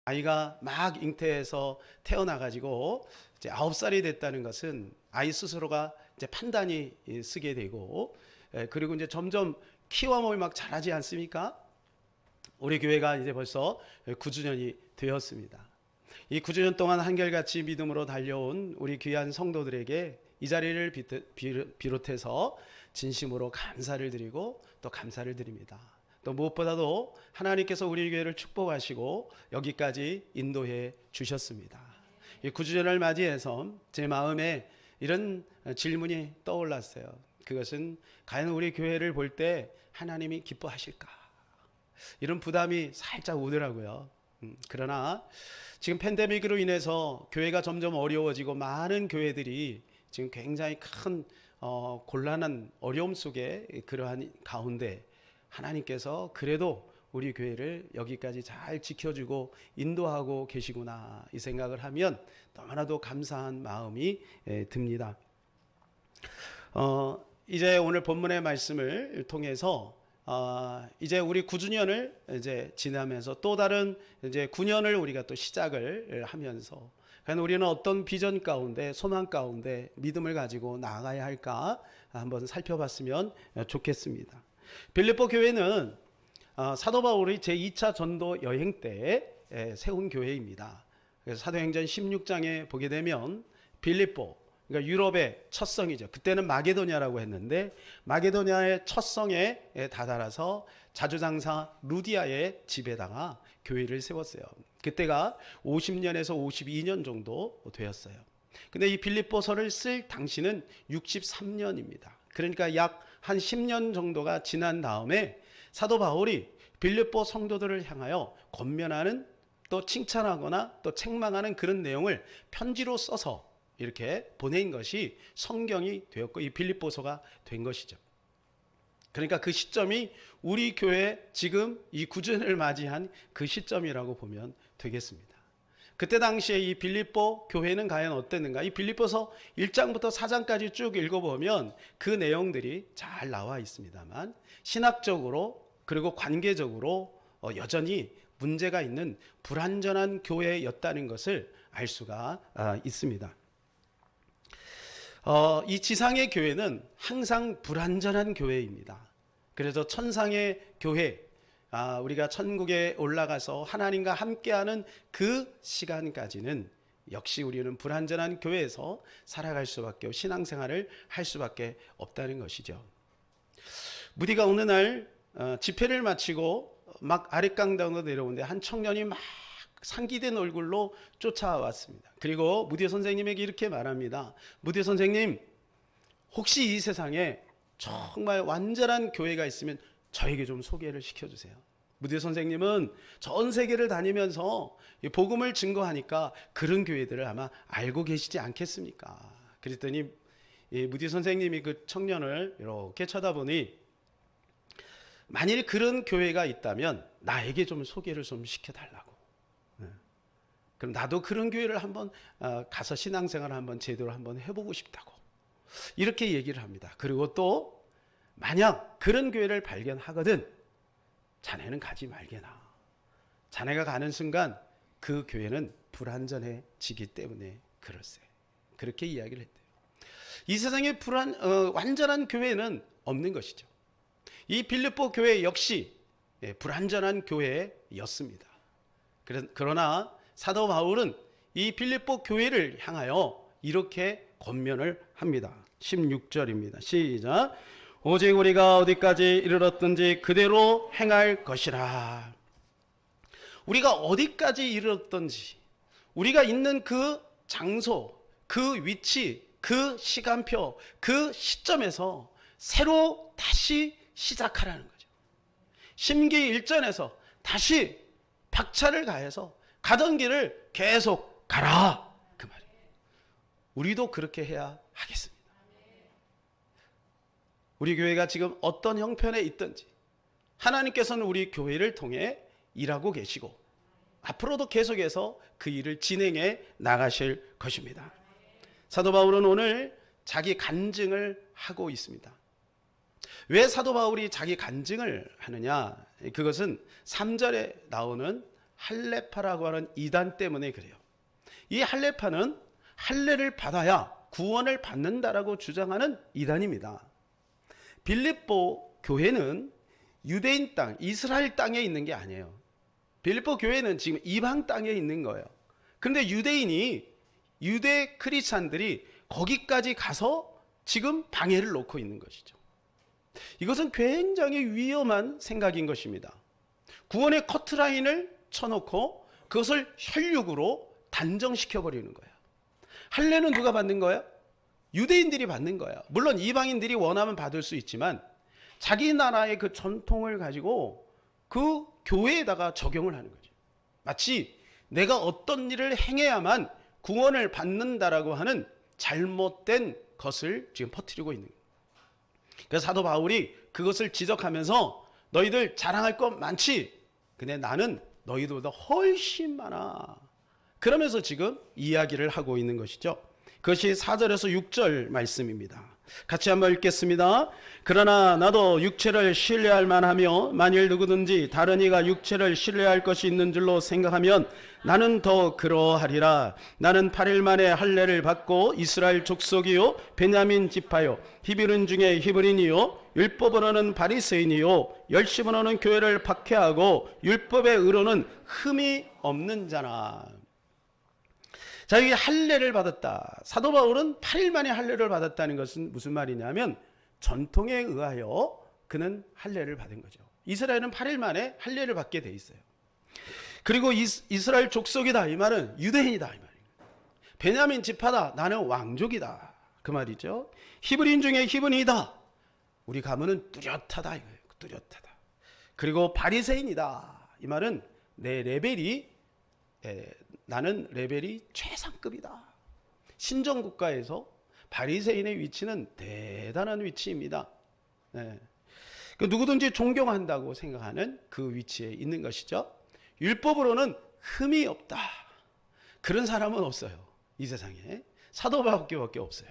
아이가 막 잉태해서 태어나가지고 이제 9살이 됐다는 것은 아이 스스로가 이제 판단이 쓰게 되고, 그리고 이제 점점 키와 몸이 막 자라지 않습니까? 우리 교회가 이제 벌써 9주년이 되었습니다. 이 9주년 동안 한결같이 믿음으로 달려온 우리 귀한 성도들에게 이 자리를 비롯해서 진심으로 감사를 드리고 또 감사를 드립니다. 또 무엇보다도 하나님께서 우리 교회를 축복하시고 여기까지 인도해 주셨습니다. 이 9주년을 맞이해서 제 마음에 이런 질문이 떠올랐어요. 그것은 과연 우리 교회를 볼 때 하나님이 기뻐하실까? 이런 부담이 살짝 오더라고요. 그러나 지금 팬데믹으로 인해서 교회가 점점 어려워지고 많은 교회들이 지금 굉장히 큰 곤란한 어려움 속에 그러한 가운데 하나님께서 그래도 우리 교회를 여기까지 잘 지켜주고 인도하고 계시구나, 이 생각을 하면 너무나도 감사한 마음이 듭니다. 이제 오늘 본문의 말씀을 통해서 이제 우리 9주년을 이제 지나면서 또 다른 이제 9년을 우리가 또 시작을 하면서 과연 우리는 어떤 비전 가운데, 소망 가운데 믿음을 가지고 나아가야 할까 한번 살펴봤으면 좋겠습니다. 빌립보 교회는 사도 바울이 제2차 전도 여행 때 세운 교회입니다. 그래서 사도행전 16장에 보게 되면 빌립보, 그러니까 유럽의 첫 성이죠. 그때는 마게도냐라고 했는데 마게도냐의 첫 성에 다다라서 자주장사 루디아의 집에다가 교회를 세웠어요. 그때가 50년에서 52년 정도 되었어요. 근데 이 빌립보서를 쓸 당시는 63년입니다. 그러니까 약 한 10년 정도가 지난 다음에 사도 바울이 빌립보 성도들을 향하여 권면하는, 또 칭찬하거나 또 책망하는 그런 내용을 편지로 써서 이렇게 보낸 것이 성경이 되었고 이 빌립보서가 된 것이죠. 그러니까 그 시점이 우리 교회 지금 이 9주년을 맞이한 그 시점이라고 보면 되겠습니다. 그때 당시에 이 빌립보 교회는 과연 어땠는가? 이 빌립보서 1장부터 4장까지 쭉 읽어보면 그 내용들이 잘 나와 있습니다만 신학적으로 그리고 관계적으로 여전히 문제가 있는 불완전한 교회였다는 것을 알 수가 있습니다. 이 지상의 교회는 항상 불완전한 교회입니다. 그래서 천상의 교회, 우리가 천국에 올라가서 하나님과 함께하는 그 시간까지는 역시 우리는 불완전한 교회에서 살아갈 수밖에, 신앙생활을 할 수밖에 없다는 것이죠. 무디가 어느 날 집회를 마치고 막 아랫강당으로 내려오는데 한 청년이 막 상기된 얼굴로 쫓아왔습니다. 그리고 무디 선생님에게 이렇게 말합니다. 무디 선생님, 혹시 이 세상에 정말 완전한 교회가 있으면 저에게 좀 소개를 시켜주세요. 무디 선생님은 전 세계를 다니면서 복음을 증거하니까 그런 교회들을 아마 알고 계시지 않겠습니까? 그랬더니 무디 선생님이 그 청년을 이렇게 쳐다보니 만일 그런 교회가 있다면 나에게 좀 소개를 좀 시켜달라고. 그럼 나도 그런 교회를 한번 가서 신앙생활을 한번 제대로 한번 해보고 싶다고 이렇게 얘기를 합니다. 그리고 또 만약 그런 교회를 발견하거든 자네는 가지 말게나. 자네가 가는 순간 그 교회는 불완전해지기 때문에 그럴세. 그렇게 이야기를 했대요. 이 세상에 완전한 교회는 없는 것이죠. 이 빌립보 교회 역시 불완전한 교회였습니다. 그러나 사도 바울은 이 빌립보 교회를 향하여 이렇게 권면을 합니다. 16절입니다. 시작. 오직 우리가 어디까지 이르렀든지 그대로 행할 것이라. 우리가 어디까지 이르렀든지 우리가 있는 그 장소, 그 위치, 그 시간표, 그 시점에서 새로 다시 시작하라는 거죠. 심기일전에서 다시 박차를 가해서 가던 길을 계속 가라, 그 말이에요. 우리도 그렇게 해야 하겠습니다. 우리 교회가 지금 어떤 형편에 있든지 하나님께서는 우리 교회를 통해 일하고 계시고 앞으로도 계속해서 그 일을 진행해 나가실 것입니다. 사도 바울은 오늘 자기 간증을 하고 있습니다. 왜 사도 바울이 자기 간증을 하느냐? 그것은 3절에 나오는 할례파라고 하는 이단 때문에 그래요. 이 할례파는 할례를 받아야 구원을 받는다라고 주장하는 이단입니다. 빌립보 교회는 유대인 땅, 이스라엘 땅에 있는 게 아니에요. 빌립보 교회는 지금 이방 땅에 있는 거예요. 그런데 유대 크리스찬들이 거기까지 가서 지금 방해를 놓고 있는 것이죠. 이것은 굉장히 위험한 생각인 것입니다. 구원의 커트라인을 쳐놓고 그것을 혈육으로 단정시켜버리는 거예요. 할례는 누가 받는 거예요? 유대인들이 받는 거예요. 물론 이방인들이 원하면 받을 수 있지만 자기 나라의 그 전통을 가지고 그 교회에다가 적용을 하는 거죠. 마치 내가 어떤 일을 행해야만 구원을 받는다라고 하는 잘못된 것을 지금 퍼뜨리고 있는 거예요. 그래서 사도 바울이 그것을 지적하면서 너희들 자랑할 것 많지? 근데 나는 너희들보다 훨씬 많아. 그러면서 지금 이야기를 하고 있는 것이죠. 그것이 4절에서 6절 말씀입니다. 같이 한번 읽겠습니다. 그러나 나도 육체를 신뢰할 만하며 만일 누구든지 다른 이가 육체를 신뢰할 것이 있는 줄로 생각하면 나는 더 그러하리라. 나는 8일 만에 할례를 받고 이스라엘 족속이요 베냐민 지파요 히브리인 중에 히브리인이요 율법으로는 바리새인이요 열심으로는 교회를 박해하고 율법의 의로는 흠이 없는 자나. 자, 여기 할례를 받았다. 사도 바울은 8일 만에 할례를 받았다는 것은 무슨 말이냐면 전통에 의하여 그는 할례를 받은 거죠. 이스라엘은 8일 만에 할례를 받게 돼 있어요. 그리고 이스라엘 족속이다, 이 말은 유대인이다, 이 말이에요. 베냐민 지파다, 나는 왕족이다, 그 말이죠. 히브리인 중에 히브리이다, 우리 가문은 뚜렷하다, 이거예요. 뚜렷하다. 그리고 바리새인이다, 이 말은 내 레벨이 나는 레벨이 최상급이다. 신정국가에서 바리새인의 위치는 대단한 위치입니다. 누구든지 존경한다고 생각하는 그 위치에 있는 것이죠. 율법으로는 흠이 없다. 그런 사람은 없어요. 이 세상에. 사도 바울밖에 없어요.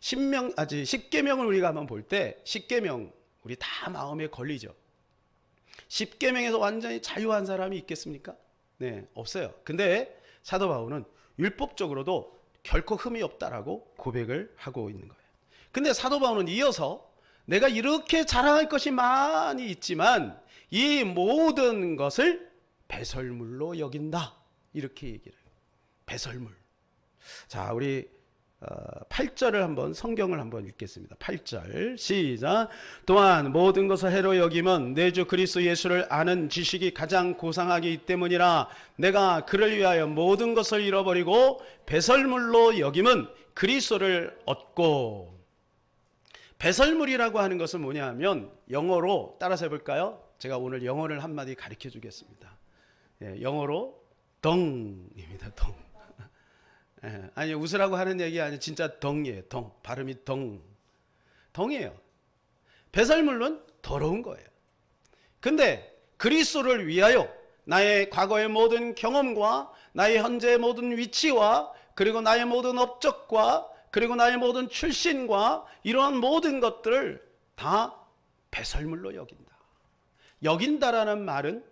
십계명을 우리가 한번 볼 때 십계명 우리 다 마음에 걸리죠. 십계명에서 완전히 자유한 사람이 있겠습니까? 네, 없어요. 근데 사도 바울은 율법적으로도 결코 흠이 없다라고 고백을 하고 있는 거예요. 근데 사도 바울은 이어서 내가 이렇게 자랑할 것이 많이 있지만 이 모든 것을 배설물로 여긴다, 이렇게 얘기를 해요. 배설물. 자, 우리 8절을 한번 성경을 한번 읽겠습니다. 8절 시작. 또한 모든 것을 해로 여김은 내 주 그리스도 예수를 아는 지식이 가장 고상하기 때문이라. 내가 그를 위하여 모든 것을 잃어버리고 배설물로 여김은 그리스도를 얻고. 배설물이라고 하는 것은 뭐냐 하면 영어로 따라서 해볼까요? 제가 오늘 영어를 한마디 가르쳐 주겠습니다. 영어로 덩입니다. 덩. 아니, 웃으라고 하는 얘기 아니, 진짜 덩이에요. 덩. 발음이 덩이에요. 배설물은 더러운 거예요. 근데 그리스도를 위하여 나의 과거의 모든 경험과 나의 현재의 모든 위치와 그리고 나의 모든 업적과 그리고 나의 모든 출신과 이러한 모든 것들을 다 배설물로 여긴다. 여긴다라는 말은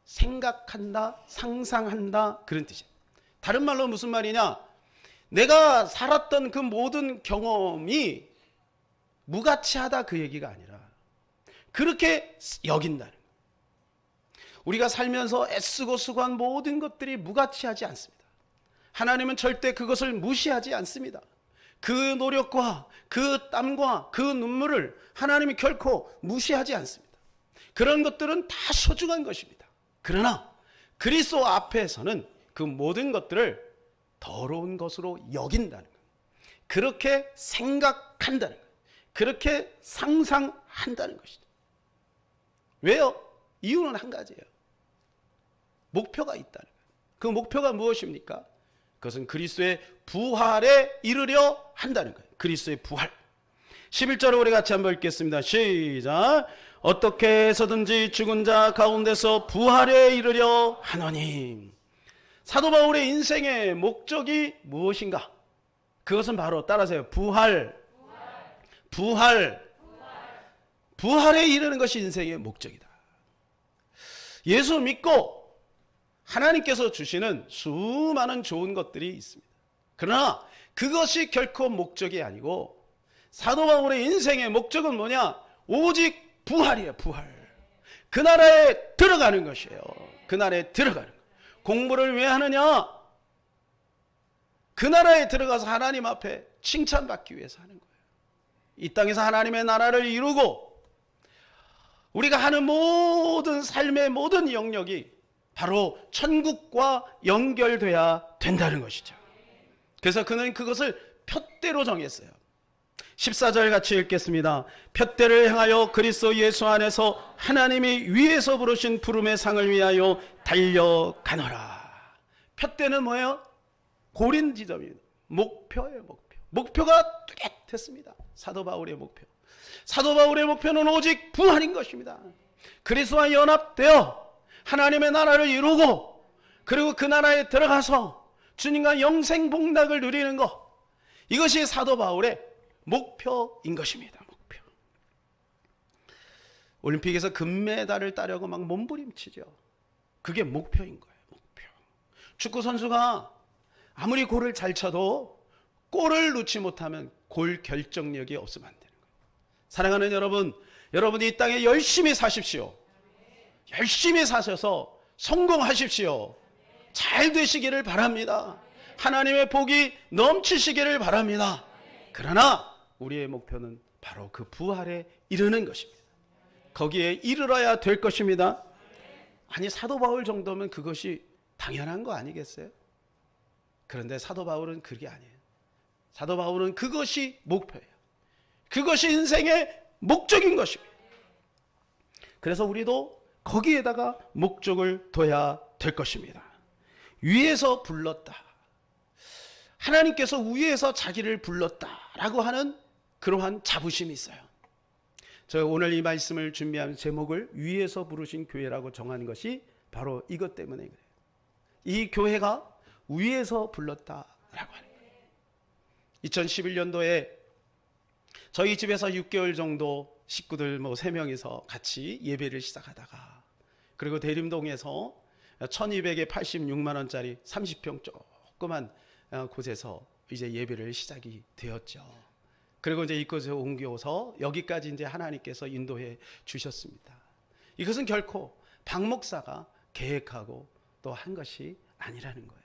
생각한다, 상상한다, 그런 뜻이에요. 다른 말로 무슨 말이냐? 내가 살았던 그 모든 경험이 무가치하다, 그 얘기가 아니라 그렇게 여긴다는 거예요. 우리가 살면서 애쓰고 수고한 모든 것들이 무가치하지 않습니다. 하나님은 절대 그것을 무시하지 않습니다. 그 노력과 그 땀과 그 눈물을 하나님이 결코 무시하지 않습니다. 그런 것들은 다 소중한 것입니다. 그러나 그리스도 앞에서는 그 모든 것들을 더러운 것으로 여긴다는 거예요. 그렇게 생각한다는 거예요. 그렇게 상상한다는 것이죠. 왜요? 이유는 한 가지예요. 목표가 있다는 거예요. 그 목표가 무엇입니까? 그것은 그리스도의 부활에 이르려 한다는 거예요. 그리스도의 부활. 11절을 우리 같이 한번 읽겠습니다. 시작. 어떻게 해서든지 죽은 자 가운데서 부활에 이르려 하노니. 사도 바울의 인생의 목적이 무엇인가? 그것은 바로 따라서요. 부활에 이르는 것이 인생의 목적이다. 예수 믿고 하나님께서 주시는 수많은 좋은 것들이 있습니다. 그러나 그것이 결코 목적이 아니고 사도 바울의 인생의 목적은 뭐냐? 오직 부활이에요. 부활. 그 나라에 들어가는 것이에요. 그 나라에 들어가는 것. 공부를 왜 하느냐? 그 나라에 들어가서 하나님 앞에 칭찬받기 위해서 하는 거예요. 이 땅에서 하나님의 나라를 이루고 우리가 하는 모든 삶의 모든 영역이 바로 천국과 연결돼야 된다는 것이죠. 그래서 그는 그것을 푯대로 정했어요. 14절 같이 읽겠습니다. 푯대를 행하여 그리스도 예수 안에서 하나님이 위에서 부르신 부름의 상을 위하여 달려가노라. 푯대는 뭐예요? 고린 지점입니다. 목표예요. 목표가 뚜렷했습니다. 사도 바울의 목표. 사도 바울의 목표는 오직 부활인 것입니다. 그리스도와 연합되어 하나님의 나라를 이루고 그리고 그 나라에 들어가서 주님과 영생 복락을 누리는 것. 이것이 사도 바울의 목표인 것입니다. 목표. 올림픽에서 금메달을 따려고 막 몸부림치죠. 그게 목표인 거예요. 목표. 축구 선수가 아무리 골을 잘 쳐도 골을 넣지 못하면 골 결정력이 없으면 안 되는 거예요. 사랑하는 여러분, 여러분이 이 땅에 열심히 사십시오. 열심히 사셔서 성공하십시오. 잘 되시기를 바랍니다. 하나님의 복이 넘치시기를 바랍니다. 그러나 우리의 목표는 바로 그 부활에 이르는 것입니다. 거기에 이르러야 될 것입니다. 아니, 사도 바울 정도면 그것이 당연한 거 아니겠어요? 그런데 사도 바울은 그게 아니에요. 사도 바울은 그것이 목표예요. 그것이 인생의 목적인 것입니다. 그래서 우리도 거기에다가 목적을 둬야 될 것입니다. 위에서 불렀다. 하나님께서 위에서 자기를 불렀다라고 하는 그러한 자부심이 있어요. 제가 오늘 이 말씀을 준비한 제목을 위에서 부르신 교회라고 정한 것이 바로 이것 때문에 그래요. 이 교회가 위에서 불렀다라고 하는 거예요. 2011년도에 저희 집에서 6개월 정도 식구들 3명이서 같이 예배를 시작하다가 그리고 대림동에서 1200에 86만 원짜리 30평 조그만 곳에서 이제 예배를 시작이 되었죠. 그리고 이제 이곳에 옮겨서 여기까지 이제 하나님께서 인도해 주셨습니다. 이것은 결코 박 목사가 계획하고 또 한 것이 아니라는 거예요.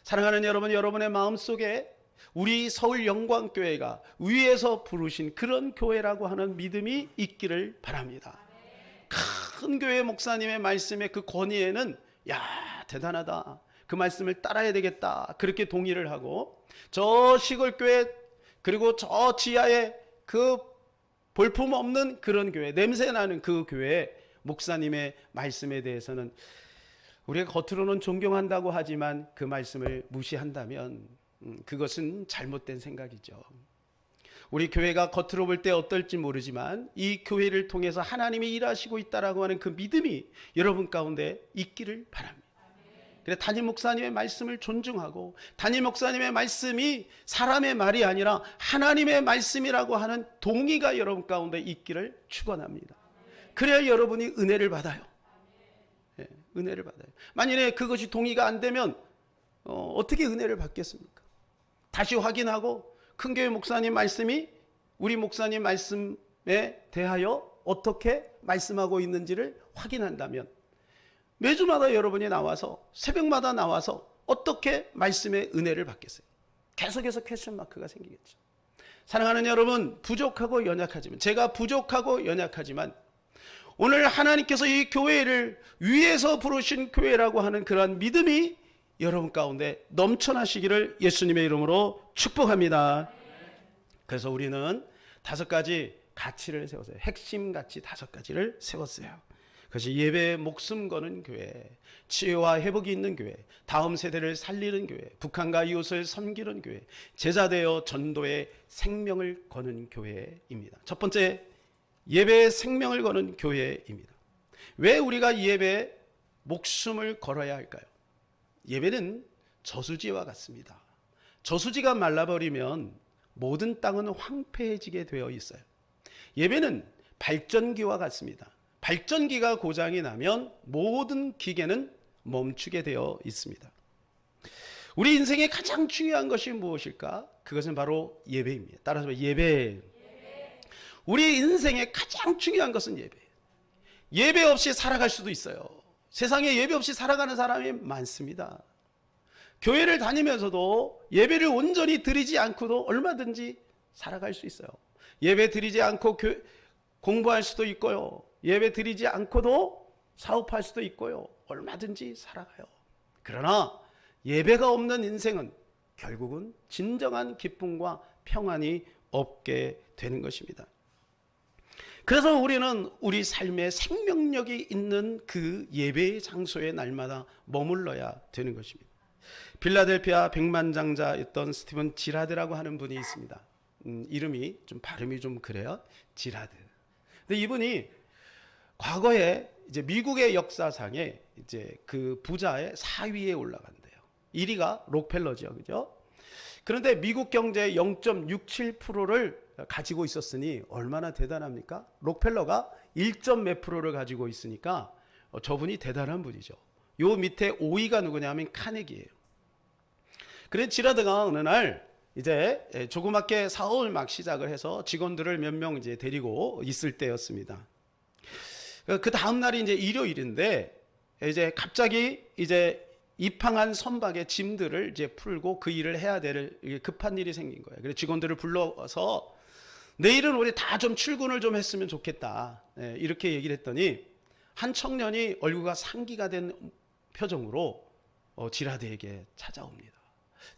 사랑하는 여러분, 여러분의 마음속에 우리 서울 영광교회가 위에서 부르신 그런 교회라고 하는 믿음이 있기를 바랍니다. 큰 교회 목사님의 말씀의 그 권위에는 야, 대단하다. 그 말씀을 따라야 되겠다. 그렇게 동의를 하고 저 시골교회 그리고 저 지하에 그 볼품없는 그런 교회, 냄새나는 그 교회 목사님의 말씀에 대해서는 우리가 겉으로는 존경한다고 하지만 그 말씀을 무시한다면 그것은 잘못된 생각이죠. 우리 교회가 겉으로 볼 때 어떨지 모르지만 이 교회를 통해서 하나님이 일하시고 있다라고 하는 그 믿음이 여러분 가운데 있기를 바랍니다. 그래서 담임 목사님의 말씀을 존중하고 담임 목사님의 말씀이 사람의 말이 아니라 하나님의 말씀이라고 하는 동의가 여러분 가운데 있기를 축원합니다. 그래야 여러분이 은혜를 받아요. 네, 은혜를 받아요. 만일에 그것이 동의가 안 되면 어떻게 은혜를 받겠습니까? 다시 확인하고 큰 교회 목사님 말씀이 우리 목사님 말씀에 대하여 어떻게 말씀하고 있는지를 확인한다면 매주마다 여러분이 나와서 새벽마다 나와서 어떻게 말씀의 은혜를 받겠어요? 계속해서 퀘스천 마크가 생기겠죠. 사랑하는 여러분, 부족하고 연약하지만 제가 부족하고 연약하지만 오늘 하나님께서 이 교회를 위에서 부르신 교회라고 하는 그러한 믿음이 여러분 가운데 넘쳐나시기를 예수님의 이름으로 축복합니다. 그래서 우리는 5가지 가치를 세웠어요. 핵심 가치 5가지를 세웠어요. 그것이 예배에 목숨 거는 교회, 치유와 회복이 있는 교회, 다음 세대를 살리는 교회, 북한과 이웃을 섬기는 교회, 제자되어 전도에 생명을 거는 교회입니다. 첫 번째, 예배에 생명을 거는 교회입니다. 왜 우리가 예배에 목숨을 걸어야 할까요? 예배는 저수지와 같습니다. 저수지가 말라버리면 모든 땅은 황폐해지게 되어 있어요. 예배는 발전기와 같습니다. 발전기가 고장이 나면 모든 기계는 멈추게 되어 있습니다. 우리 인생의 가장 중요한 것이 무엇일까? 그것은 바로 예배입니다. 따라서 예배. 우리 인생의 가장 중요한 것은 예배. 예배 없이 살아갈 수도 있어요. 세상에 예배 없이 살아가는 사람이 많습니다. 교회를 다니면서도 예배를 온전히 드리지 않고도 얼마든지 살아갈 수 있어요. 예배 드리지 않고 공부할 수도 있고요. 예배 드리지 않고도 사업할 수도 있고요. 얼마든지 살아가요. 그러나 예배가 없는 인생은 결국은 진정한 기쁨과 평안이 없게 되는 것입니다. 그래서 우리는 우리 삶의 생명력이 있는 그 예배의 장소에 날마다 머물러야 되는 것입니다. 필라델피아 백만장자였던 스티븐 지라드라고 하는 분이 있습니다. 이름이 좀 발음이 좀 그래요. 지라드. 근데 이분이 과거에 이제 미국의 역사상에 이제 그 부자의 4위에 올라간대요. 1위가 록펠러죠, 그죠? 그런데 미국 경제의 0.67%를 가지고 있었으니 얼마나 대단합니까? 록펠러가 1몇 %를 가지고 있으니까 저분이 대단한 분이죠. 요 밑에 5위가 누구냐면 카네기예요. 그래서 지라드가 어느 날 이제 조그맣게 사업을 막 시작을 해서 직원들을 몇 명 이제 데리고 있을 때였습니다. 그 다음 날이 이제 일요일인데 이제 갑자기 이제 입항한 선박의 짐들을 이제 풀고 그 일을 해야 될 급한 일이 생긴 거예요. 그래서 직원들을 불러서 내일은 우리 다 좀 출근을 좀 했으면 좋겠다. 이렇게 얘기를 했더니 한 청년이 얼굴과 상기가 된 표정으로 지라드에게 찾아옵니다.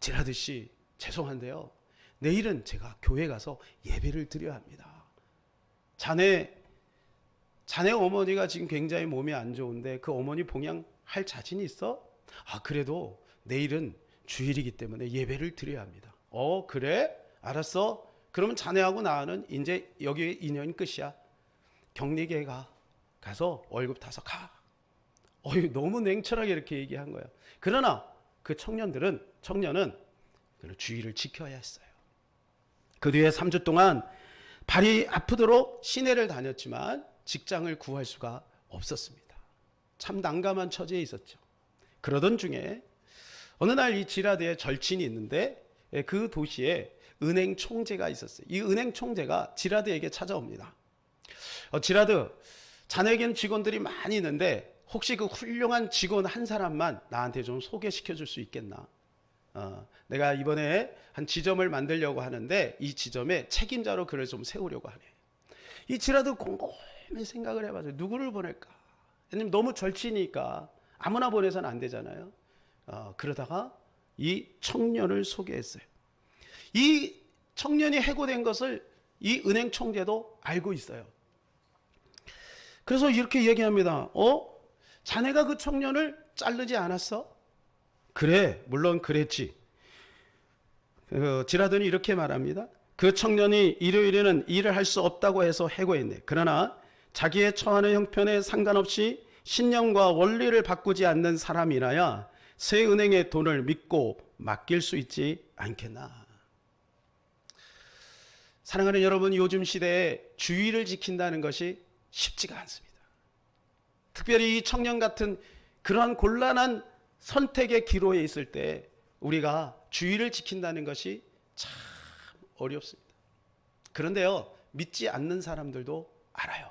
지라드 씨, 죄송한데요. 내일은 제가 교회 가서 예배를 드려야 합니다. 자네 어머니가 지금 굉장히 몸이 안 좋은데 그 어머니 봉양할 자신이 있어? 아, 그래도 내일은 주일이기 때문에 예배를 드려야 합니다. 그래? 알았어. 그러면 자네하고 나는 이제 여기 인연 끝이야. 격리계 가서 월급 타서 가. 너무 냉철하게 이렇게 얘기한 거야. 그러나 그 청년은 주의를 지켜야 했어요. 그 뒤에 3주 동안 발이 아프도록 시내를 다녔지만 직장을 구할 수가 없었습니다. 참 난감한 처지에 있었죠. 그러던 중에 어느 날 이 지라드에 절친이 있는데 그 도시에 은행 총재가 있었어요. 이 은행 총재가 지라드에게 찾아옵니다. 지라드, 자네에게는 직원들이 많이 있는데 혹시 그 훌륭한 직원 한 사람만 나한테 좀 소개시켜 줄 수 있겠나? 내가 이번에 한 지점을 만들려고 하는데 이 지점에 책임자로 그를 좀 세우려고 하네. 이 지라드 곰곰이 생각을 해봐서 누구를 보낼까? 왜냐면 너무 절친이니까 아무나 보내서는 안 되잖아요. 그러다가 이 청년을 소개했어요. 이 청년이 해고된 것을 이 은행 총재도 알고 있어요. 그래서 이렇게 얘기합니다. 자네가 그 청년을 자르지 않았어? 그래, 물론 그랬지. 지라드는 이렇게 말합니다. 그 청년이 일요일에는 일을 할 수 없다고 해서 해고했네. 그러나 자기의 처하는 형편에 상관없이 신념과 원리를 바꾸지 않는 사람이라야 새 은행의 돈을 믿고 맡길 수 있지 않겠나. 사랑하는 여러분, 요즘 시대에 주의를 지킨다는 것이 쉽지가 않습니다. 특별히 이 청년 같은 그러한 곤란한 선택의 기로에 있을 때 우리가 주의를 지킨다는 것이 참 어렵습니다. 그런데요, 믿지 않는 사람들도 알아요.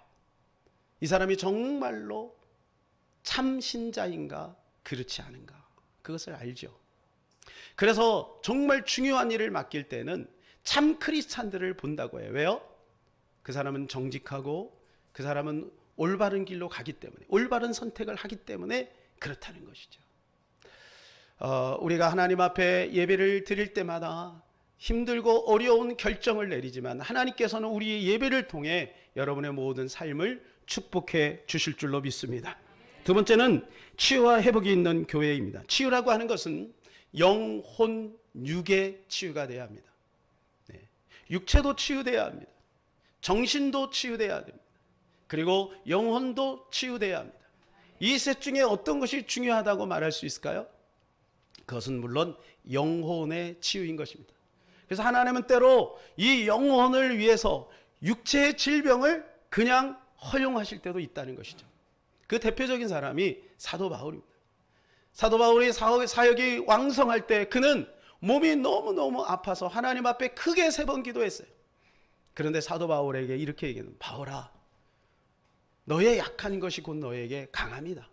이 사람이 정말로 참 신자인가 그렇지 않은가 그것을 알죠. 그래서 정말 중요한 일을 맡길 때는 참 크리스찬들을 본다고 해요. 왜요? 그 사람은 정직하고 그 사람은 올바른 길로 가기 때문에, 올바른 선택을 하기 때문에 그렇다는 것이죠. 우리가 하나님 앞에 예배를 드릴 때마다 힘들고 어려운 결정을 내리지만 하나님께서는 우리의 예배를 통해 여러분의 모든 삶을 축복해 주실 줄로 믿습니다. 두 번째는 치유와 회복이 있는 교회입니다. 치유라고 하는 것은 영혼, 육의 치유가 돼야 합니다. 육체도 치유돼야 합니다. 정신도 치유돼야 됩니다. 그리고 영혼도 치유돼야 합니다. 이 셋 중에 어떤 것이 중요하다고 말할 수 있을까요? 그것은 물론 영혼의 치유인 것입니다. 그래서 하나님은 때로 이 영혼을 위해서 육체의 질병을 그냥 허용하실 때도 있다는 것이죠. 그 대표적인 사람이 사도 바울입니다. 사도 바울이 사역이 왕성할 때 그는 몸이 너무너무 아파서 하나님 앞에 크게 3번 기도했어요. 그런데 사도 바울에게 이렇게 얘기해요. 바울아, 너의 약한 것이 곧 너에게 강함이다.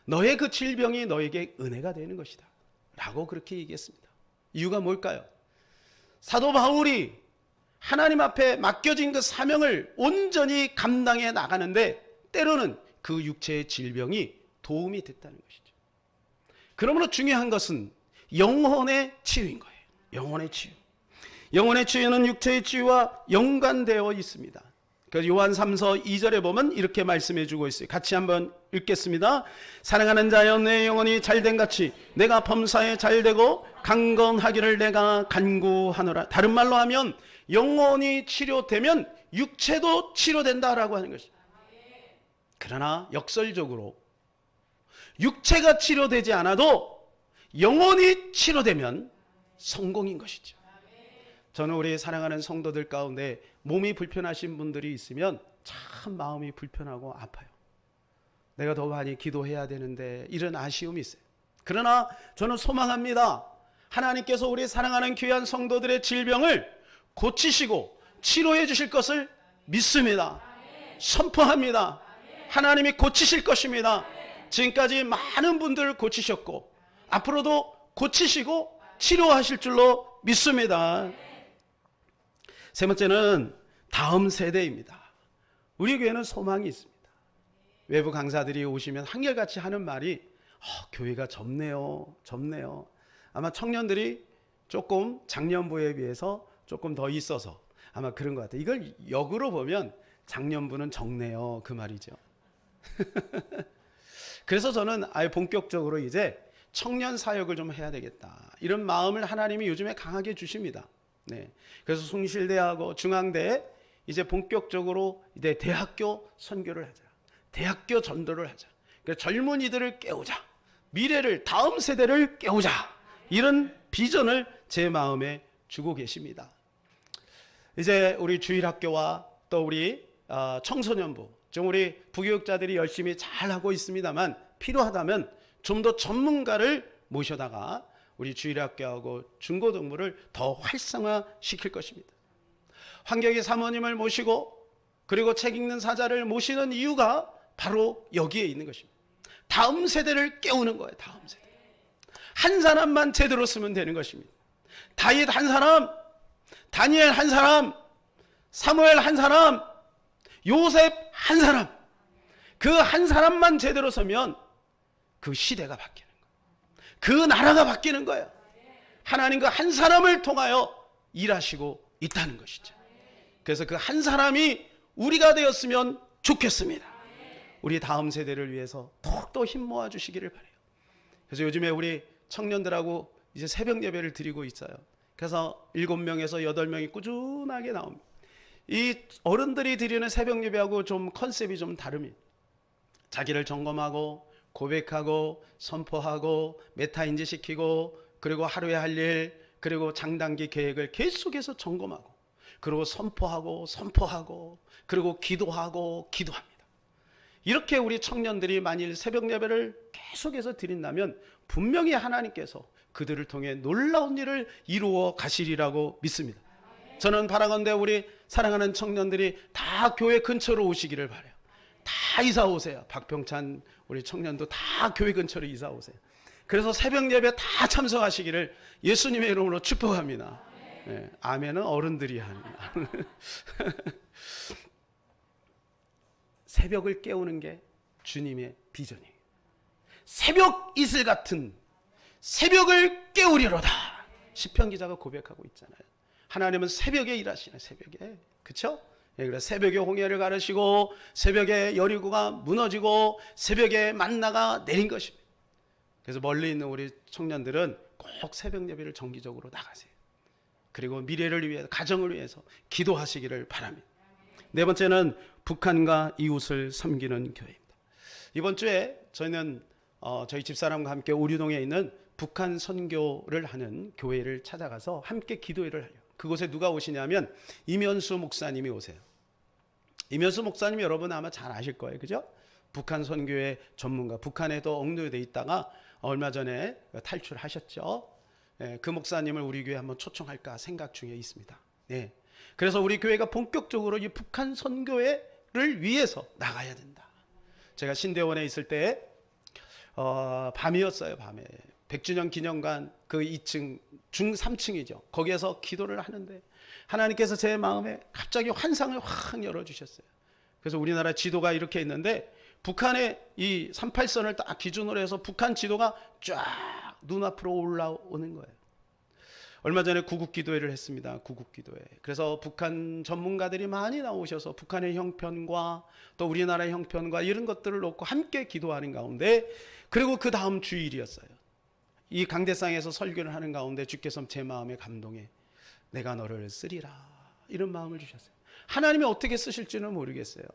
너의 그 질병이 너에게 은혜가 되는 것이다 라고 그렇게 얘기했습니다. 이유가 뭘까요? 사도 바울이 하나님 앞에 맡겨진 그 사명을 온전히 감당해 나가는데 때로는 그 육체의 질병이 도움이 됐다는 것이죠. 그러므로 중요한 것은 영혼의 치유인 거예요. 영혼의 치유. 영혼의 치유는 육체의 치유와 연관되어 있습니다. 그래서 요한 3서 2절에 보면 이렇게 말씀해 주고 있어요. 같이 한번 읽겠습니다. 사랑하는 자여, 내 영혼이 잘된 같이 내가 범사에 잘되고 강건하기를 내가 간구하노라. 다른 말로 하면 영혼이 치료되면 육체도 치료된다라고 하는 것입니다. 그러나 역설적으로 육체가 치료되지 않아도 영혼이 치료되면 성공인 것이죠. 저는 우리 사랑하는 성도들 가운데 몸이 불편하신 분들이 있으면 참 마음이 불편하고 아파요. 내가 더 많이 기도해야 되는데 이런 아쉬움이 있어요. 그러나 저는 소망합니다. 하나님께서 우리 사랑하는 귀한 성도들의 질병을 고치시고 치료해 주실 것을 믿습니다. 선포합니다. 하나님이 고치실 것입니다. 지금까지 많은 분들을 고치셨고 앞으로도 고치시고 치료하실 줄로 믿습니다. 세 번째는 다음 세대입니다. 우리 교회는 소망이 있습니다. 외부 강사들이 오시면 한결같이 하는 말이 교회가 젊네요. 아마 청년들이 조금 작년부에 비해서 조금 더 있어서 아마 그런 것 같아요. 이걸 역으로 보면 작년부는 적네요, 그 말이죠. 그래서 저는 아예 본격적으로 이제 청년 사역을 좀 해야 되겠다, 이런 마음을 하나님이 요즘에 강하게 주십니다. 네. 그래서 숭실대하고 중앙대에 이제 본격적으로 이제 대학교 선교를 하자, 대학교 전도를 하자, 그러니까 젊은이들을 깨우자, 미래를, 다음 세대를 깨우자, 이런 비전을 제 마음에 주고 계십니다. 이제 우리 주일학교와 또 우리 청소년부, 좀 우리 부교육자들이 열심히 잘 하고 있습니다만 필요하다면 좀 더 전문가를 모셔다가 우리 주일학교하고 중고등부를 더 활성화시킬 것입니다. 환경의 사모님을 모시고 그리고 책 읽는 사자를 모시는 이유가 바로 여기에 있는 것입니다. 다음 세대를 깨우는 거예요. 다음 세대. 한 사람만 제대로 쓰면 되는 것입니다. 다윗 한 사람, 다니엘 한 사람, 사무엘 한 사람, 요셉 한 사람, 그 한 사람만 제대로 서면 그 시대가 바뀌는 거예요. 그 나라가 바뀌는 거예요. 하나님 그 한 사람을 통하여 일하시고 있다는 것이죠. 그래서 그 한 사람이 우리가 되었으면 좋겠습니다. 우리 다음 세대를 위해서 더욱더 힘 모아 주시기를 바라요. 그래서 요즘에 우리 청년들하고 이제 새벽 예배를 드리고 있어요. 그래서 7명에서 8명이 꾸준하게 나옵니다. 이 어른들이 드리는 새벽 예배하고 좀 컨셉이 좀 다릅니다. 자기를 점검하고 고백하고 선포하고 메타인지 시키고 그리고 하루에 할 일, 그리고 장단기 계획을 계속해서 점검하고 그리고 선포하고 그리고 기도합니다. 이렇게 우리 청년들이 만일 새벽 예배를 계속해서 드린다면 분명히 하나님께서 그들을 통해 놀라운 일을 이루어 가시리라고 믿습니다. 저는 바라건대 우리 사랑하는 청년들이 다 교회 근처로 오시기를 바라요. 다 이사 오세요. 박병찬 우리 청년도 다 교회 근처로 이사 오세요. 그래서 새벽 예배 다 참석하시기를 예수님의 이름으로 축복합니다. 네, 아멘은 어른들이 하는. 새벽을 깨우는 게 주님의 비전이에요. 새벽 이슬 같은 새벽을 깨우리로다. 시편 기자가 고백하고 있잖아요. 하나님은 새벽에 일하시네. 새벽에, 그렇죠? 예, 그래서 새벽에 홍해를 가르시고 새벽에 여리고가 무너지고 새벽에 만나가 내린 것입니다. 그래서 멀리 있는 우리 청년들은 꼭 새벽 예배를 정기적으로 나가세요. 그리고 미래를 위해서, 가정을 위해서 기도하시기를 바랍니다. 네 번째는 북한과 이웃을 섬기는 교회입니다. 이번 주에 저희는 저희 집사람과 함께 오류동에 있는 북한 선교를 하는 교회를 찾아가서 함께 기도회를 하려고. 그곳에 누가 오시냐면 이면수 목사님이 오세요. 이면수 목사님 여러분 아마 잘 아실 거예요. 그죠? 북한 선교회 전문가, 북한에도 억류돼 있다가 얼마 전에 탈출하셨죠. 그 목사님을 우리 교회 한번 초청할까 생각 중에 있습니다. 네. 그래서 우리 교회가 본격적으로 이 북한 선교회를 위해서 나가야 된다. 제가 신대원에 있을 때 밤이었어요. 밤에 100주년 기념관 그 2층 중 3층이죠. 거기에서 기도를 하는데 하나님께서 제 마음에 갑자기 환상을 확 열어주셨어요. 그래서 우리나라 지도가 이렇게 있는데 북한의 이 38선을 딱 기준으로 해서 북한 지도가 쫙 눈앞으로 올라오는 거예요. 얼마 전에 구국기도회를 했습니다. 구국기도회. 그래서 북한 전문가들이 많이 나오셔서 북한의 형편과 또 우리나라의 형편과 이런 것들을 놓고 함께 기도하는 가운데, 그리고 그 다음 주일이었어요. 이 강대상에서 설교를 하는 가운데 주께서 제 마음에 감동해 내가 너를 쓰리라 이런 마음을 주셨어요. 하나님이 어떻게 쓰실지는 모르겠어요.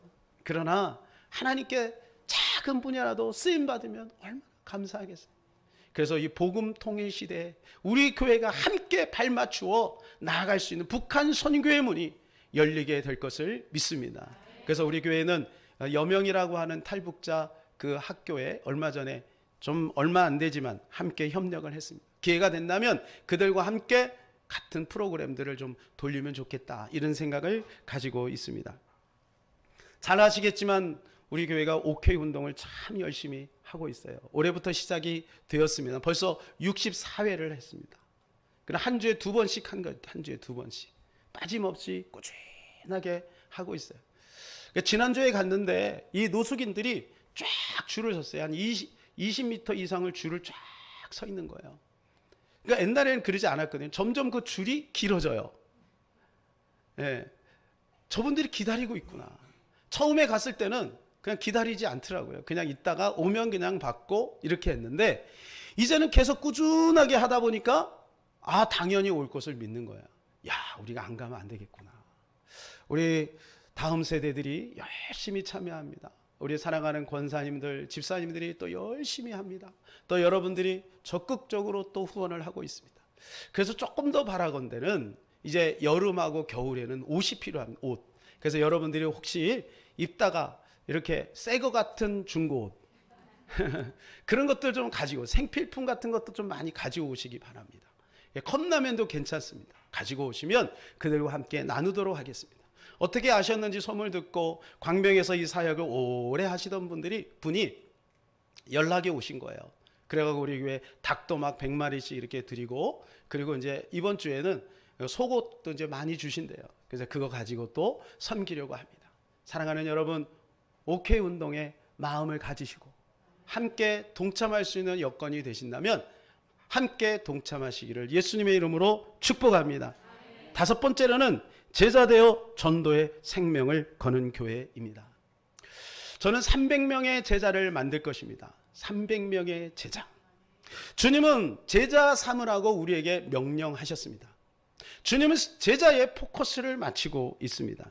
그러나 하나님께 작은 분야라도 쓰임받으면 얼마나 감사하겠어요. 그래서 이 복음 통일 시대에 우리 교회가 함께 발맞추어 나아갈 수 있는 북한 선교의 문이 열리게 될 것을 믿습니다. 그래서 우리 교회는 여명이라고 하는 탈북자 그 학교에 얼마 전에 좀 얼마 안 되지만 함께 협력을 했습니다. 기회가 된다면 그들과 함께 같은 프로그램들을 좀 돌리면 좋겠다 이런 생각을 가지고 있습니다. 잘 아시겠지만 우리 교회가 OK 운동을 참 열심히 하고 있어요. 올해부터 시작이 되었습니다. 벌써 64회를 했습니다. 그럼 한 주에 2번씩 한 것, 한 주에 2번씩 빠짐없이 꾸준하게 하고 있어요. 그러니까 지난주에 갔는데 이 노숙인들이 쫙 줄을 섰어요. 한 20m 이상을 줄을 쫙 서 있는 거예요. 그러니까 옛날에는 그러지 않았거든요. 점점 그 줄이 길어져요. 예, 저분들이 기다리고 있구나. 처음에 갔을 때는 그냥 기다리지 않더라고요. 그냥 있다가 오면 그냥 받고 이렇게 했는데 이제는 계속 꾸준하게 하다 보니까 당연히 올 것을 믿는 거야. 야, 우리가 안 가면 안 되겠구나. 우리 다음 세대들이 열심히 참여합니다. 우리 사랑하는 권사님들, 집사님들이 또 열심히 합니다. 또 여러분들이 적극적으로 또 후원을 하고 있습니다. 그래서 조금 더 바라건대는 이제 여름하고 겨울에는 옷이 필요합니다. 옷. 그래서 여러분들이 혹시 입다가 이렇게 새 거 같은 중고옷 그런 것들 좀 가지고 생필품 같은 것도 좀 많이 가지고 오시기 바랍니다. 컵라면도 괜찮습니다. 가지고 오시면 그들과 함께 나누도록 하겠습니다. 어떻게 아셨는지 소문을 듣고 광명에서 이 사역을 오래 하시던 분이 연락이 오신 거예요. 그래가지고 우리 교회 닭도 막 100마리씩 이렇게 드리고, 그리고 이제 이번 주에는 속옷도 이제 많이 주신대요. 그래서 그거 가지고 또 섬기려고 합니다. 사랑하는 여러분, OK 운동에 마음을 가지시고 함께 동참할 수 있는 여건이 되신다면 함께 동참하시기를 예수님의 이름으로 축복합니다. 5번째로는 제자되어 전도의 생명을 거는 교회입니다. 저는 300명의 제자를 만들 것입니다. 300명의 제자. 주님은 제자 삼으라고 우리에게 명령하셨습니다. 주님은 제자의 포커스를 맞추고 있습니다.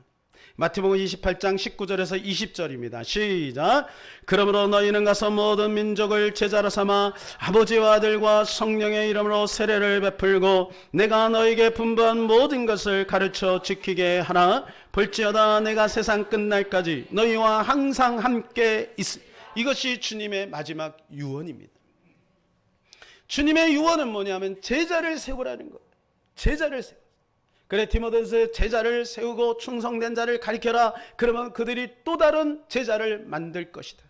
마태복음 28장 19절에서 20절입니다. 시작. 그러므로 너희는 가서 모든 민족을 제자로 삼아 아버지와 아들과 성령의 이름으로 세례를 베풀고 내가 너희에게 분부한 모든 것을 가르쳐 지키게 하라. 볼지어다 내가 세상 끝날까지 너희와 항상 함께 있으. 이것이 주님의 마지막 유언입니다. 주님의 유언은 뭐냐면 제자를 세우라는 거예요. 제자를 세우. 그래, 디모데서 제자를 세우고 충성된 자를 가리켜라. 그러면 그들이 또 다른 제자를 만들 것이다.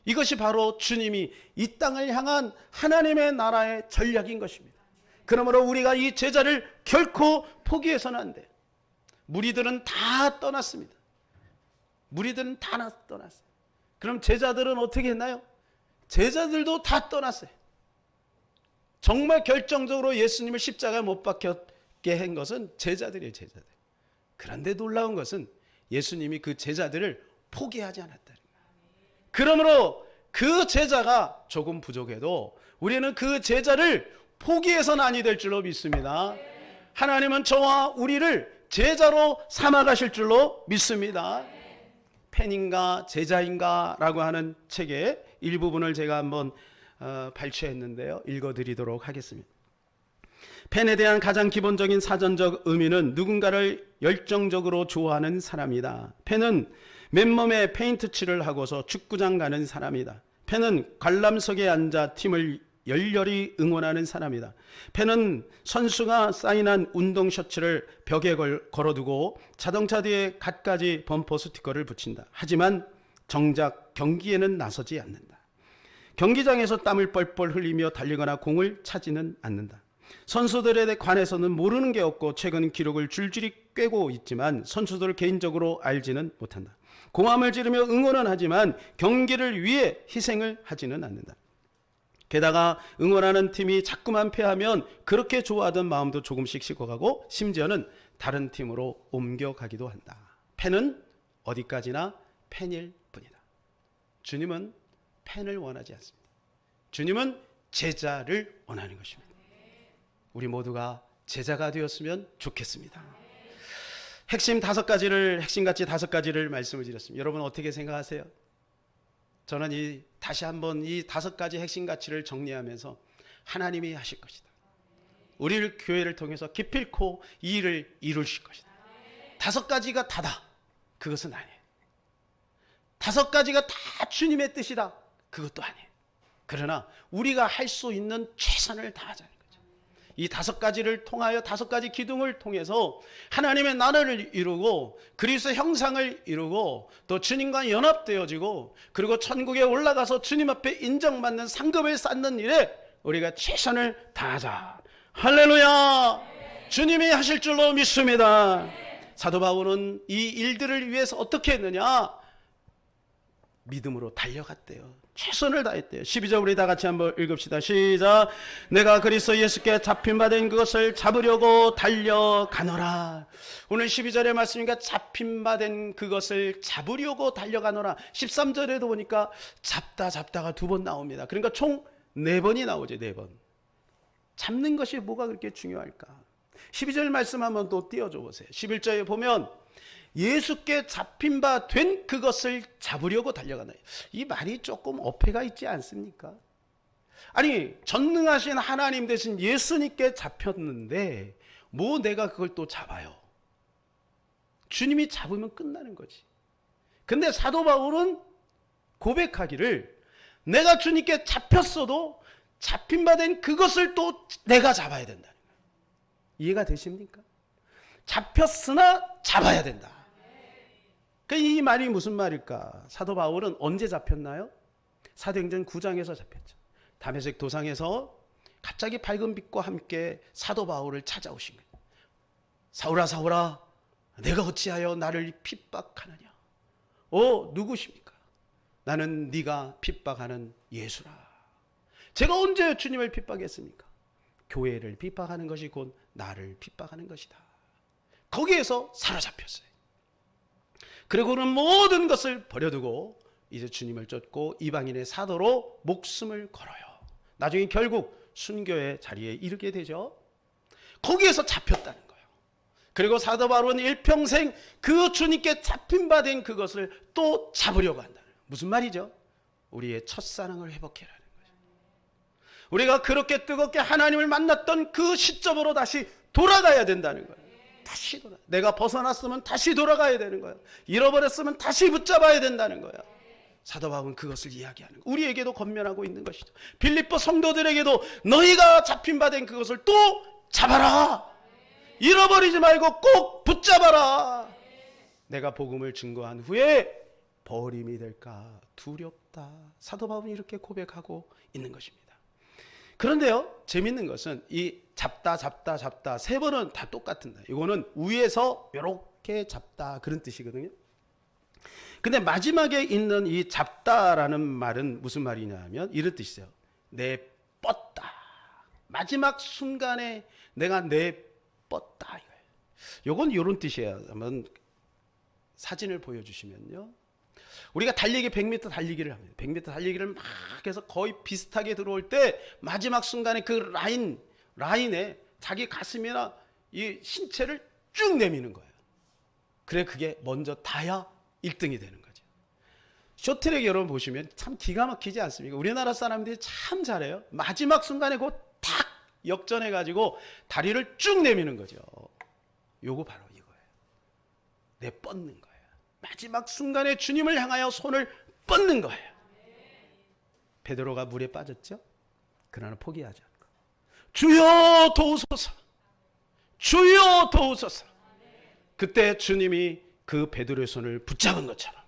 이것이 바로 주님이 이 땅을 향한 하나님의 나라의 전략인 것입니다. 그러므로 우리가 이 제자를 결코 포기해서는 안 돼요. 무리들은 다 떠났습니다. 무리들은 다 떠났어요. 그럼 제자들은 어떻게 했나요? 제자들도 다 떠났어요. 정말 결정적으로 예수님을 십자가에 못 박혔게 한 것은 제자들이에요. 제자들. 그런데 놀라운 것은 예수님이 그 제자들을 포기하지 않았다는 거예요. 그러므로 그 제자가 조금 부족해도 우리는 그 제자를 포기해서는 아니 될 줄로 믿습니다. 하나님은 저와 우리를 제자로 삼아가실 줄로 믿습니다. 팬인가 제자인가 라고 하는 책의 일부분을 제가 한번 발췌했는데요. 읽어드리도록 하겠습니다. 팬에 대한 가장 기본적인 사전적 의미는 누군가를 열정적으로 좋아하는 사람이다. 팬은 맨몸에 페인트 칠을 하고서 축구장 가는 사람이다. 팬은 관람석에 앉아 팀을 열렬히 응원하는 사람이다. 팬은 선수가 사인한 운동 셔츠를 벽에 걸어두고 자동차 뒤에 갖가지 범퍼 스티커를 붙인다. 하지만 정작 경기에는 나서지 않는다. 경기장에서 땀을 뻘뻘 흘리며 달리거나 공을 차지는 않는다. 선수들에 관해서는 모르는 게 없고 최근 기록을 줄줄이 꿰고 있지만 선수들을 개인적으로 알지는 못한다. 고함을 지르며 응원은 하지만 경기를 위해 희생을 하지는 않는다. 게다가 응원하는 팀이 자꾸만 패하면 그렇게 좋아하던 마음도 조금씩 식어가고 심지어는 다른 팀으로 옮겨가기도 한다. 팬은 어디까지나 팬일 뿐이다. 주님은 팬을 원하지 않습니다. 주님은 제자를 원하는 것입니다. 우리 모두가 제자가 되었으면 좋겠습니다. 핵심같이 다섯 가지를 말씀을 드렸습니다. 여러분 어떻게 생각하세요? 저는 다시 한번 이 5가지 핵심 가치를 정리하면서 하나님이 하실 것이다. 우리를 교회를 통해서 기필코 이 일을 이루실 것이다. 5가지가 다다. 그것은 아니에요. 5가지가 다 주님의 뜻이다. 그것도 아니에요. 그러나 우리가 할 수 있는 최선을 다하자는 거죠. 이 5가지를 통하여 5가지 기둥을 통해서 하나님의 나라를 이루고 그리스도의 형상을 이루고 또 주님과 연합되어지고 그리고 천국에 올라가서 주님 앞에 인정받는 상급을 쌓는 일에 우리가 최선을 다하자. 할렐루야! 주님이 하실 줄로 믿습니다. 사도 바울은 이 일들을 위해서 어떻게 했느냐? 믿음으로 달려갔대요. 최선을 다했대요. 12절 우리 다 같이 한번 읽읍시다. 시작. 내가 그리스도 예수께 잡힌바된 그것을 잡으려고 달려가노라. 오늘 12절의 말씀이니까 잡힌바된 그것을 잡으려고 달려가노라. 13절에도 보니까 잡다가 2번 나옵니다. 그러니까 총 4번이 나오죠. 4번. 잡는 것이 뭐가 그렇게 중요할까? 12절 말씀 한번 또 띄워줘 보세요. 11절에 보면 예수께 잡힌 바 된 그것을 잡으려고 달려가나. 이 말이 조금 어폐가 있지 않습니까? 아니 전능하신 하나님 대신 예수님께 잡혔는데 뭐 내가 그걸 또 잡아요. 주님이 잡으면 끝나는 거지. 근데 사도 바울은 고백하기를 내가 주님께 잡혔어도 잡힌 바 된 그것을 또 내가 잡아야 된다는 거예요. 이해가 되십니까? 잡혔으나 잡아야 된다. 이 말이 무슨 말일까? 사도 바울은 언제 잡혔나요? 사도행전 9장에서 잡혔죠. 다메섹 도상에서 갑자기 밝은 빛과 함께 사도 바울을 찾아오신 거예요. 사울아 사울아 내가 어찌하여 나를 핍박하느냐? 누구십니까? 나는 네가 핍박하는 예수라. 제가 언제 주님을 핍박했습니까? 교회를 핍박하는 것이 곧 나를 핍박하는 것이다. 거기에서 사로잡혔어요. 그리고는 모든 것을 버려두고 이제 주님을 쫓고 이방인의 사도로 목숨을 걸어요. 나중에 결국 순교의 자리에 이르게 되죠. 거기에서 잡혔다는 거예요. 그리고 사도 바울은 일평생 그 주님께 잡힌 바 된 그것을 또 잡으려고 한다는 거예요. 무슨 말이죠? 우리의 첫사랑을 회복해라는 거죠. 우리가 그렇게 뜨겁게 하나님을 만났던 그 시점으로 다시 돌아가야 된다는 거예요. 다시 내가 벗어났으면 다시 돌아가야 되는 거예요. 잃어버렸으면 다시 붙잡아야 된다는 거예요. 사도 바울은 그것을 이야기하는 거예요. 우리에게도 권면하고 있는 것이죠. 빌립보 성도들에게도 너희가 잡힌 바 된 그것을 또 잡아라. 잃어버리지 말고 꼭 붙잡아라. 내가 복음을 증거한 후에 버림이 될까 두렵다. 사도 바울은 이렇게 고백하고 있는 것입니다. 그런데요, 재밌는 것은 이 잡다 3번은 다 똑같은데 이거는 위에서 이렇게 잡다 그런 뜻이거든요. 근데 마지막에 있는 이 잡다라는 말은 무슨 말이냐면 이런 뜻이에요. 내뻗다. 마지막 순간에 내가 내뻗다 이거예요. 이건 이런 뜻이에요. 한번 사진을 보여주시면요. 우리가 달리기 100m 달리기를 합니다. 100m 달리기를 막 해서 거의 비슷하게 들어올 때 마지막 순간에 그 라인에 자기 가슴이나 이 신체를 쭉 내미는 거예요. 그래 그게 먼저 닿아야 1등이 되는 거죠. 쇼트랙 여러분 보시면 참 기가 막히지 않습니까? 우리나라 사람들이 참 잘해요. 마지막 순간에 그 탁 역전해가지고 다리를 쭉 내미는 거죠. 요거 바로 이거예요. 내뻗는 거예요. 마지막 순간에 주님을 향하여 손을 뻗는 거예요. 베드로가 물에 빠졌죠. 그러나 포기하지 않고 주여 도우소서, 주여 도우소서. 그때 주님이 그 베드로의 손을 붙잡은 것처럼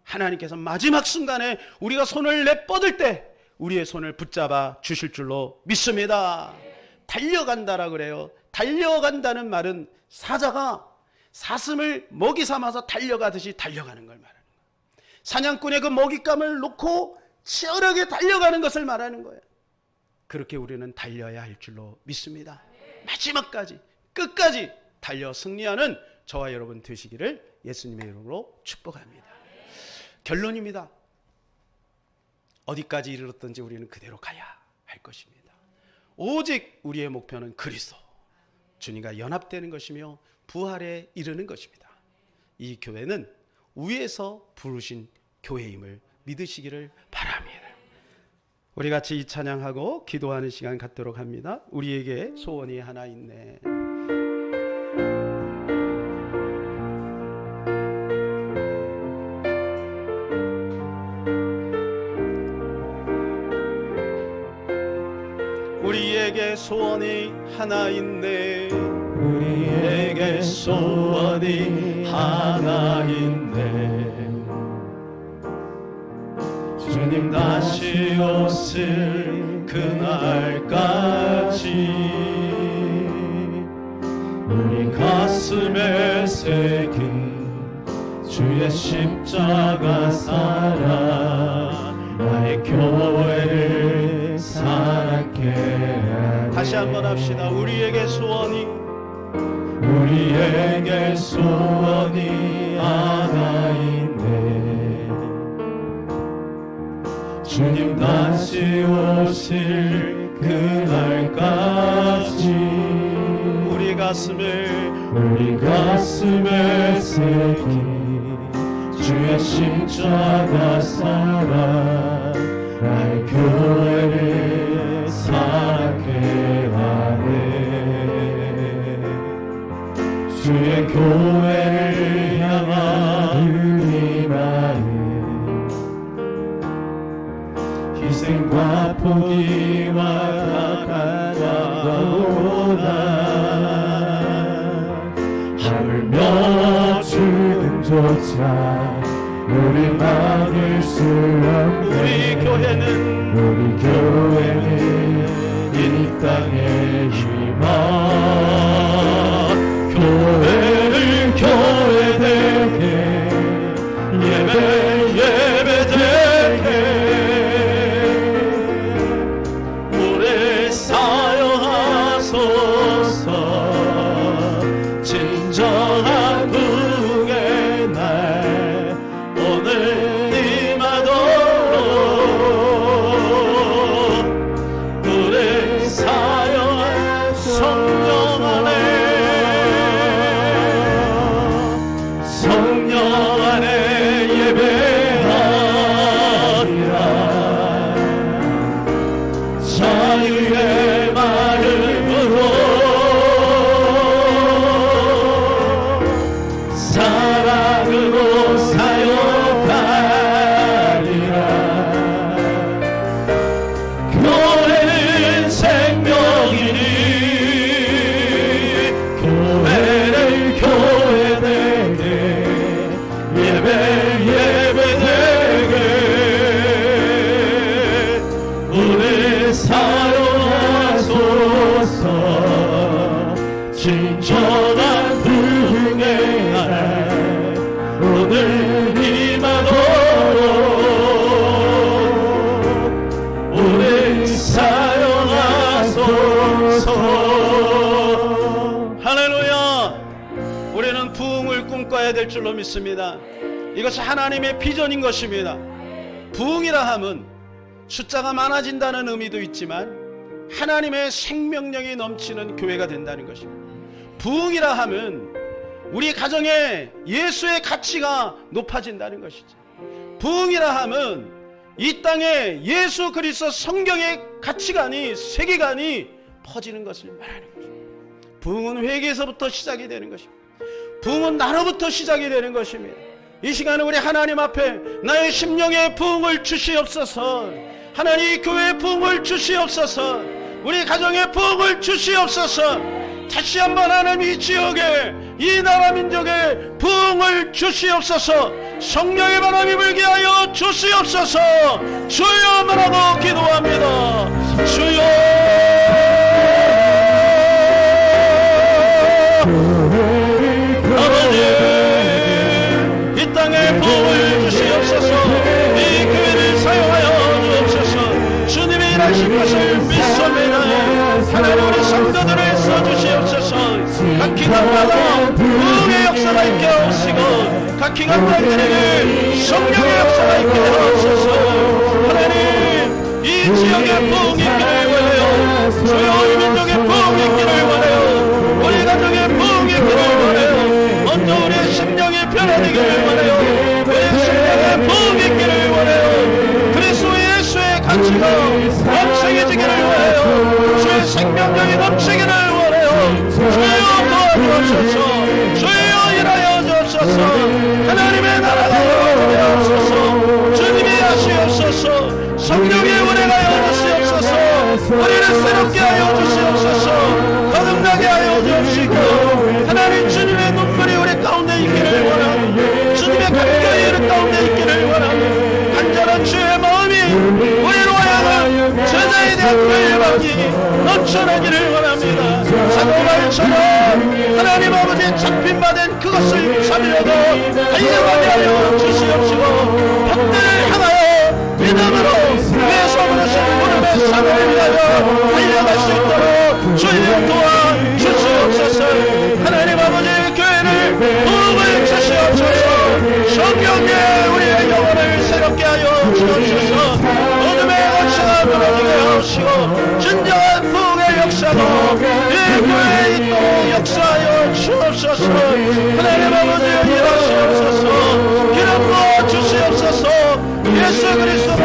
하나님께서 마지막 순간에 우리가 손을 내뻗을 때 우리의 손을 붙잡아 주실 줄로 믿습니다. 달려간다라 그래요. 달려간다는 말은 사자가 사슴을 먹이 삼아서 달려가듯이 달려가는 걸 말하는 거예요. 사냥꾼의 그 먹잇감을 놓고 치열하게 달려가는 것을 말하는 거예요. 그렇게 우리는 달려야 할 줄로 믿습니다. 마지막까지 끝까지 달려 승리하는 저와 여러분 되시기를 예수님의 이름으로 축복합니다. 결론입니다. 어디까지 이르렀든지 우리는 그대로 가야 할 것입니다. 오직 우리의 목표는 그리스도, 주님과 연합되는 것이며 부활에 이르는 것입니다. 이 교회는 위에서 부르신 교회임을 믿으시기를 바랍니다. 우리 같이 이 찬양하고 기도하는 시간 갖도록 합니다. 우리에게 소원이 하나 있네. 우리에게 소원이 하나 있네. 우리에게 소원이 하나 있네. 주님 다시 오실 그날까지 우리 가슴에 새긴 주의 십자가 사랑 나의 교회를 사랑케 하네. 다시 한번 합시다. 우리에게 소원이 하나 있네. 주님 다시 오실 그날까지 우리 가슴에 새긴 주의 십자가 사랑 나의 교회를 사랑케 하네. 주의 교회를 향한 우리 마음 희생과 포기와 가까보다 하물며 죽음조차 우리 막을 수 없네. 우리 교회는 이 땅의 희망. 교회를 교회되게 예배되게 오래 사용하소서. 진정한 부흥의 날 오늘 임하도록 오래 사용한 성령 안에 예배하리라. 자유의 마음으로 사랑으로 사역하리라. 교회는 생명이니 교회를 교회되게 예배되게 우리 사용하소서. 진정한 부흥의 날 오늘 임하도록 우리 사용하소서. 할렐루야. 우리는 부흥을 꿈꿔야 될 줄로 믿습니다. 이것이 하나님의 비전인 것입니다. 부흥이라 함은 숫자가 많아진다는 의미도 있지만 하나님의 생명력이 넘치는 교회가 된다는 것입니다. 부흥이라 함은 우리 가정에 예수의 가치가 높아진다는 것이죠. 부흥이라 함은 이 땅에 예수 그리스도 성경의 가치관이, 세계관이 퍼지는 것을 말하는 것입니다. 부흥은 회개에서부터 시작이 되는 것입니다. 부흥은 나로부터 시작이 되는 것입니다. 이 시간에 우리 하나님 앞에 나의 심령의 부흥을 주시옵소서. 하나님 교회의 부흥을 주시옵소서. 우리 가정의 부흥을 주시옵소서. 다시 한번 하나님 이 지역에 이 나라 민족의 부흥을 주시옵소서. 성령의 바람이 불게 하여 주시옵소서. 주여 말하고 기도합니다. 주여 아버지 이 땅에 부흥을 주시옵소서. 이 교회를 사용하여 주옵소서. 주님의 일하신 것을 믿습니다. 하나님 우리 성도들을 써주시옵소서. 각 기관마다 부흥의 역사가 있게 하옵시고 각 기관장들에게 성령의 역사가 있게 하옵소서. 하나님 이 지역에 부흥이 있기를 원해요. 주여 이 민족에 부흥이 있기를 원해요. 우리 가정에 부흥이 있기를 원해요. 먼저 우리의 심령이 변화되기를 원해요. 우리의 심령에 부흥이 있기를 원해요. 그리스도 예수의 가치가 넘쳐지기를 원해요. 주의 생명력이 넘치기를 원해요. 주여 도와주옵소서. 주여 일하여 주옵소서. 하나님의 나라가 이루어지옵소서. 주님이 하시옵소서. 성령의 은혜가 하여 주시옵소서. 우리를 새롭게 하여 주시옵소서. 거듭나게 하여 주옵시고 하나님 주님의 눈물이 우리 가운데 있기를 원하고 주님의 감격이 우리 가운데 있기를 원하고 간절한 주의 마음이 우리로 하여금 제자에 대한 열망이 넘쳐나기를 원합니다. 사도바울처럼 하나님 아버지 잡힌바된 그것을 잡으려고 달려가게 하여 주시옵시고 벽들을 향하여 믿음으로 위에서 부르신 무릎의 산을 위하여 달려갈 수 있도록 주님 도와주시옵소서. 하나님 아버지 교회를 도움을 주시옵소서. 성령의 우리의 영혼을 새롭게 하여 주옵소서. 어둠의 역사가 무너지게 하시고 진정한 부흥의 역사도 이 교회에 있도록 역사하여 주옵소서. 하나님 아버지 일하시옵소서. 기름 부어 주시옵소서. 예수 그리스도로